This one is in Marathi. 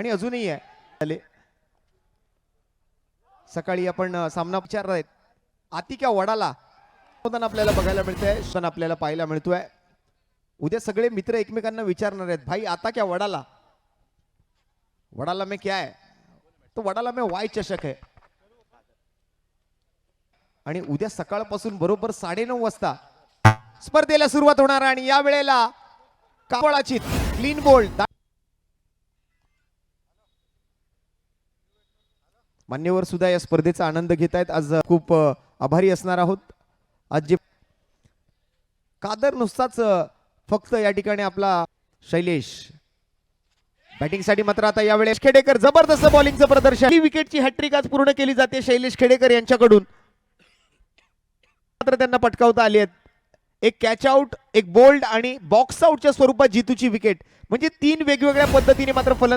आणि अजूनही आहे. सकाळी आपण सामना विचारणार आहेत. आतिक्या वडाला आपल्याला बघायला मिळतंय, क्षण आपल्याला पाहायला मिळतोय. उद्या सगळे मित्र एकमेकांना विचारणार आहेत, भाई आता क्या वडाला, वडाला में क्या है, तो वडाला में वाय चषक है. आणि उद्या सकाळपासून बरोबर 9:30 वाजता स्पर्धेला सुरुवात होणार आणि या वेळेला कावळाची क्लीन बोल्ड मान्यवर सुद्धा या स्पर्धेचा आनंद घेत आहेत. आज खूप आभारी असणार आहोत. आज जे कादर नुसताच फक्त या ठिकाणी आपला शैलेश बॅटिंग साठी मात्र आता यावेळेस खेडेकर जबरदस्त बॉलिंगचं प्रदर्शन. विकेटची हॅट्रिक आज पूर्ण केली जाते शैलेश खेडेकर यांच्याकडून. मात्र त्यांना पटकावता आली आहेत. एक कॅच आउट, एक बोल्ड आणि बॉक्स आउटच्या स्वरूपात जितूची विकेट, म्हणजे 3 वेगवेगळ्या पद्धतीने मात्र फलंदाज